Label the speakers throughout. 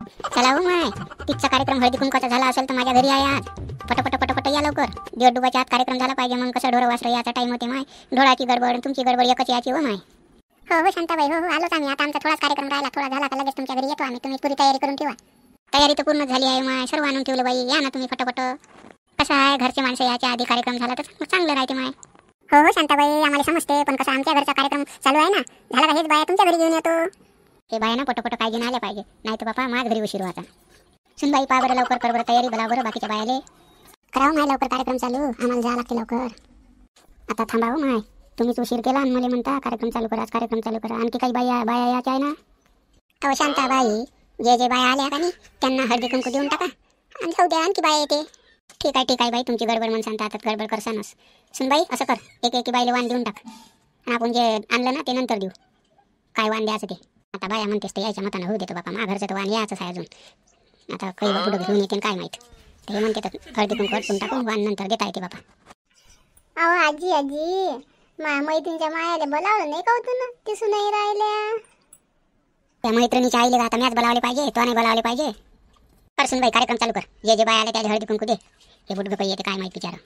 Speaker 1: चला हो माय, तिथचा कार्यक्रम हळदी कुंकवाचा झाला असेल तर माझ्या घरी आहे आज. पट या लवकर. दिवस डुबाच्या आत कार्यक्रम झाला पाहिजे, मग कसं ढोरं वासरं याचा टाइम होते माय. ढोळाची गडबड तुमची गडबड एकच याची हो माय. हो शांताबाई, हो आलोच आम्ही. आता आमचा थोडाच कार्यक्रम राहिला, थोडा झाला का लगेच तुमच्या घरी येतो आम्ही. तुम्ही पुरी तयारी करून ठेवा. तयारी तर पूर्ण झाली आहे माय, सर्व आणून ठेवलं बाई. या ना तुम्ही फटाफट. कसं आहे, घरचे माणसं याच्या आधी कार्यक्रम झाला तर चांगलं राहते माय. हो शांताबाई, आम्हाला समजते, पण कसं आमच्या घरचा कार्यक्रम चालू आहे ना. झाला का हेच बाया तुमच्या घरी घेऊन येतो. हे बाया ना पटपट काय घेऊन आल्या पाहिजे, नाही तर बापा माझ्या घरी उशीर व्हायचा. सुनबाई पा बरं लवकर कर बरं तयारी, बोला बरं बाकीच्या बायाले. करावं माय लवकर कार्यक्रम चालू, आम्हाला जावं लागते लवकर. आता थांबावं माय, तुम्हीच उशीर केला आणि मला म्हणता कार्यक्रम चालू करा, कार्यक्रम चालू करा. आणखी काही बाया याच्या आहे ना. हो शांताबाई, जे बाया आल्या का नाही त्यांना हळदी कुंकू देऊन टाका आणि जाऊ द्या, आणखी बाया येते. ठीक आहे बाई, तुमची गडबड म्हणून सांगता आता गडबड करसानच. सुनबाई असं कर, एक बाईला वाण देऊन टाक आणि आपण जे आणलं ना ते नंतर देऊ. काय वाण द्यायचं ते आता बाया म्हणतेस ते यायच्या मतानं होऊ देतो बापा. मा घरचं तर वाण यायचंच आहे अजून. आता काही कुठं घेऊन येते काय माहीत. ते म्हणते तर हळदी कुंकू वाटून टाकून वाण नंतर देता येते बापा.
Speaker 2: अहो आजी मैत्रिणीच्या मायाला बोलावलं नाही का होतं ना, ती सुनाई राहिल्या.
Speaker 1: त्या मैत्रिणीच्या आईले आता मॅच बोलावले पाहिजे, तो नाही बोलावले पाहिजे. कर सुनबाई कार्यक्रम चालू कर. जे बाया आले त्याला हळदी कुंकू दे. हे बुडगं काही येते काय माहिती बिचारा.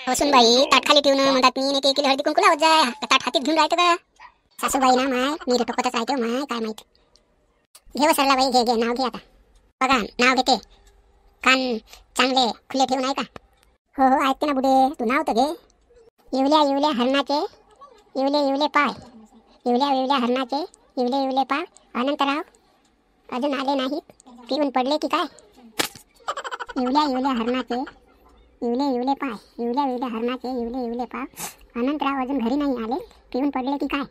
Speaker 1: हो सुनबाई, ताट खाली ठेवून म्हणतात मी एक हळदी कुंकू लावत जाय. ताट हातीत घेऊन राहतं का सासूबाई ना माय. मी टोकतच आहे माय, काय माहित. घे सरला बाई, घे नाव घे. आता बघा नाव घेते, कान चांगले खुले ठेवून आहे का. हो ऐकते ना बुडे, तू नाव तर घे. येवल्या हरणाचे येवले पाय. येवल्या हरणाचे येवले पाय. अनंतराव अजून आले नाहीत, पिऊन पडले की काय. येवल्या हरणाचे येवले पाय. येवल्या हरणाचे येवले पाय. अनंतराव अजून घरी नाही आले, पिऊन पडले की काय.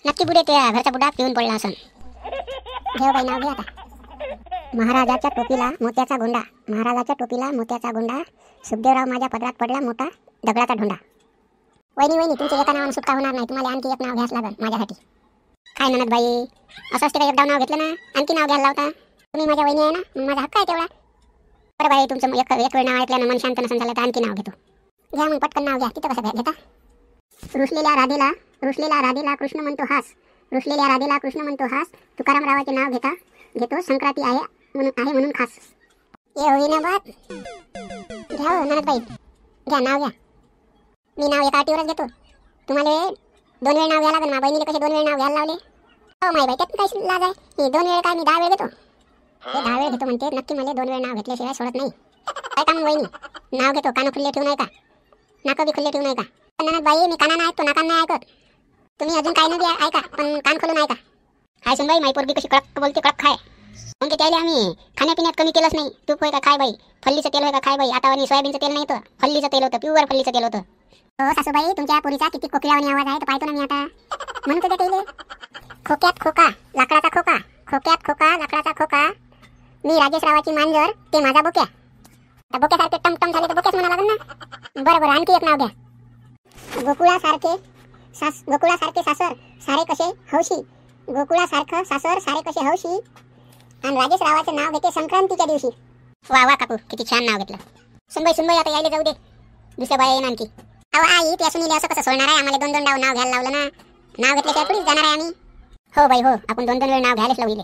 Speaker 1: नक्की बुडे त्या घरचा बुडा पिऊन पडला असन. घेऊ बाई नाव घे आता. महाराजाच्या टोपीला मोत्याचा गोंडा. महाराजाच्या टोपीला मोत्याचा गोंडा. सुखदेवराव माझ्या पदरात पडला मोठा दगडाचा ढोंडा. वहिनी तुमच्या एका नावानं सुटका होणार नाही, तुम्हाला आणखी एक नाव घ्यास लागेल माझ्यासाठी. काय ननद बाई, असं असते का एकदा नाव घेतलं ना आणखी नाव घ्यायला लावता. तुम्ही माझ्या वहिनी आहे ना, माझा हक्क आहे तेवढा. बरं बाई, तुमचं एक वेळ नाव ऐकल्यानं मन शांत नसून झालं तर आणखी नाव घेतो. घ्या मग पटकन नाव घ्या. तिथं कसं घेता. रुसलेल्या राधेला कृष्ण म्हणतो हास. रुसलेल्या राधेला कृष्ण म्हणतो हास. तुकाराम रावाचे नाव घेतो संक्रांती आहे म्हणून खास. ये होई ना बात. घ्या हो ननद बाई, घ्या नाव घ्या. मी नाव एका अटीवरच घेतो. तुम्हाला 2 वेळ नाव घ्यायला लागेल. मा बहिणीला कसे 2 वेळ नाव घ्यायला लावले. हो माई बाई, त्यात काही लाज आहे. हे 2 वेळ काय, मी 10 वेळ घेतो. हे 10 वेळ घेतो म्हणते, नक्की मला 2 वेळ नाव घेतल्याशिवाय सोडत नाही. काय का मग वहिनी, नाव घेतो कानं खुल्ले ठेवू नाही का, नाकं बी खुल्ले ठेवू नाही का. ननद बाई, मी कानानं ऐकतो, नाकानं नाही ऐकत. तुम्ही अजून काही नाही ऐका, पण कान खोलून ऐका. काय सुन बाई, माई पोरगी कशी कडक बोलते, कडक खाय. मग त्याला आम्ही खाण्यापिण्यात कमी केलंच नाही. तूप होय का खाय बाई, फल्लीचं तेल होय का खाय बाई. आता सोयाबीनचं तेल नाही, तर फल्लीचं तेल होतं, प्युअर फल्लीचं तेल होतं. हो सासूबाई, तुमच्या पोरीचा किती खोकल्यावानी आवाज आहे तर पाहतो ना मी आता. म्हणतो त्या तेले खोक्यात खोका लाकडाचा खोका. खोक्यात खोका लाकडाचा खोका. मी राजेश रावाची मांजर, ते माझा बोक्या. आता बोक्यासारखे टमटम झाले तर बोक्याच म्हणा लागेल ना. बरं आणखी एक नाव घ्या. गोकुळासारखे सासर सारे कसे हौशी. गोकुळासारखं सासर सारे कसे हौशी. आणि राजेश रावाचं नाव घेते संक्रांतीच्या दिवशी. वा काकू, किती छान नाव घेतलं. सुनबाई आता यायला जाऊ दे, दुसऱ्या बाया येईन आणखी. अहो आई, त्या सुनीला असं कसं सोडणार आहे. आम्हाला 2 नाव घ्यायला लावलं ना. नाव घेतल्याशिवाय पुढेच जाणार आहे आम्ही. हो बाई हो, आपण 2 वेळ नाव घ्यायलाच लावले.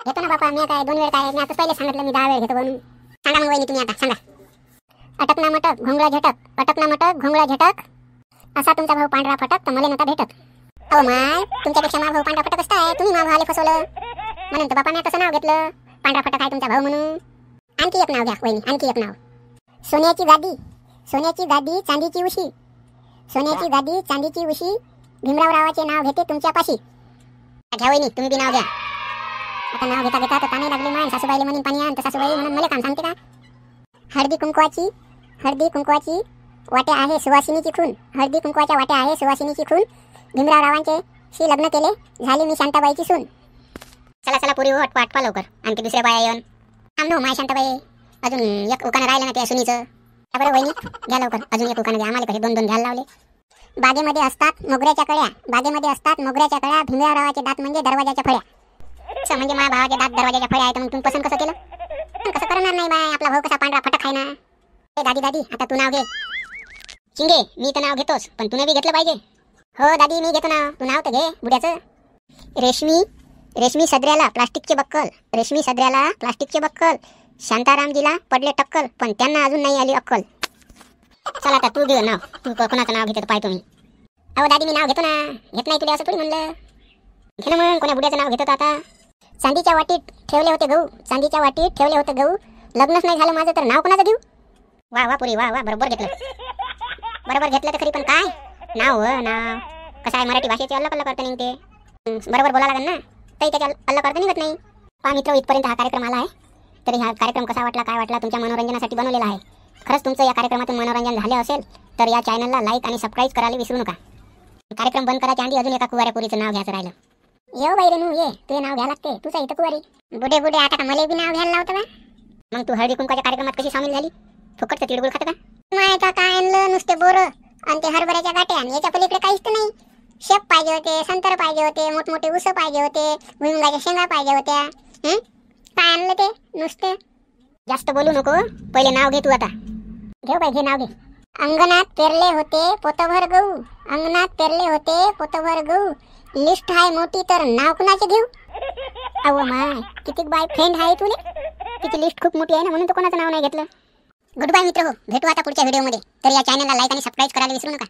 Speaker 1: घेतो ना बापा, मी काय 2 वेळ काय, मी आता पहिले सांगितलं मी 10 वेळ घेतो म्हणून. सांगा मग वहिनी तुम्ही आता सांगा. अटक ना मटक घोंगळा झटक. अटक ना मटक घोंगळा झटक. असा तुमचा भाऊ पांढरा फटक तर मला नव्हता भेटत. अहो माय, तुमच्यापेक्षा मा भाऊ पांढरा फटक असताय. तुम्ही मा भावाला फसवलं म्हणून तर बापा मी तसं नाव घेतलं. पांढरा फटक आहे तुमचा भाऊ म्हणून. आणखी एक नाव घ्या वहिनी, आणखी एक नाव. सोन्याची गादी चांदीची उशी. सोन्याची गादी चांदीची उशी. भीमराव रावाचे नाव घेते तुमच्यापाशी. घ्या वहिनी, तुम्ही बी नाव घ्या. आता नाव घेता तर ताने लागली माय. सासूबाईला म्हणून पाणी आण, तर सासूबाई म्हणून मला काम सांगते का. हळदी कुंकवाची वाटे आहे सुवासिनीची खून. हळदी कुंकवाच्या वाटे आहे सुवासिनीची खून. भीमराव रावांचे शी लग्न केले, झाली मी शांताबाईची सून. चला पुरी हो, आटपा लवकर. आणखी दुसऱ्या बाया येऊन थांब माय शांताबाई. अजून एक उकानं राहिलं ना त्या सुनीचं. बरं वहिनी घ्या लवकर, अजून एक उकानं घ्या. आम्हाला कसे 2 घ्यायला लावले. बागेमध्ये असतात मोगऱ्याच्या कळ्या. भीमराव रावाचे दात म्हणजे दरवाजाच्या फळ्या. असं म्हणजे माझ्या भावाचे दात दरवाजाच्या फळ्या आहेत. मग तुम्ही पसंत कसं केलं. कसं करणार नाही बाय, आपला भाऊ कसा पांढरा फटक आहे ना. दादी आता तू नाव घे. चिंगे, मी तर नाव घेतोस, पण तू बी घेतलं पाहिजे. हो दादी, मी घेतो नाव, तू नाव तर घे बुड्याचं. रेशमी सदऱ्याला प्लास्टिकचे बक्कल, रेशमी सदऱ्याला प्लास्टिकचे बक्कल. शांतारामजीला पडले टक्कल, पण त्यांना अजून नाही आली अक्कल. चला आता तू घे नाव, तू कोणाचं नाव घेते पाहतो मी. अहो दादी मी नाव घेतो ना, घेत नाही तुला असं थोडी म्हणलं. घे ना मग, कोण्या बुड्याचं नाव घेतो आता. चांदीच्या वाटीत ठेवले होते गहू, चांदीच्या वाटीत ठेवले होते गहू. लग्नच नाही झालं माझं तर नाव कोणाचं देऊ. वा वा पुरी वा वा, बरोबर घेतलं, बरोबर घेतलं तर खरी. पण काय नाव नाव कसं आहे, मराठी भाषेचे अल्लग अल्लग करता निघते. बरोबर बोला लागेल ना, तरी त्याच्या अल्लग करता निघत नाही. पहा मित्र, इथपर्यंत हा कार्यक्रम आला आहे. तरी हा कार्यक्रम कसा वाटला, काय वाटला, तुमच्या मनोरंजनासाठी बनवलेला आहे. खरंच तुमचं या कार्यक्रमातून मनोरंजन झाले असेल तर या चॅनलला लाईक आणि सबस्क्राईब करायला विसरू नका. कार्यक्रम बंद करायच्या आधी अजून एका कुवाऱ्या पोरीचं नाव घ्यायचं राहिलं. ये बाई रेनू ये, तुझे नाव घ्या लागते, तुझा इथं कुवारी. बुडे बुडे आता का मला बी नाव घ्यायला लावतं का? मग तू हळदी कुंकाच्या कार्यक्रमात कशी सामील झाली? फुकटचं तिळगुळ खातं का? मायचा काय आणलं नुसते बोरं आणि ते हरभऱ्याच्या गाठ्या, आणि याच्या पलीकडे काहीच तर नाही. शेप पाहिजे होते, संतर पाहिजे होते, मोठमोठे उस पाहिजे होते, भुईमुगाच्या शेंगा पाहिजे होत्या. काय आणलं ते नुसते? जास्त बोलू नको, पहिले नाव घे तू आता. घेऊ बाई, घे नाव घे. अंगणात पेरले होते पोतभर गहू, अंगणात पेरले होते पोतभर गहू. लिस्ट आहे मोठी तर नाव कुणाचे घेऊ? अहो माय, किती बाय फ्रेंड आहे तुले. तिची लिस्ट खूप मोठी आहे ना, म्हणून तर कोणाचं नाव नाही घेतलं. गुड बाय मित्र हो, भेटू आता पुढच्या व्हिडिओमध्ये. तर या चॅनलला लाईक आणि सबस्क्राईब करायला विसरू नका.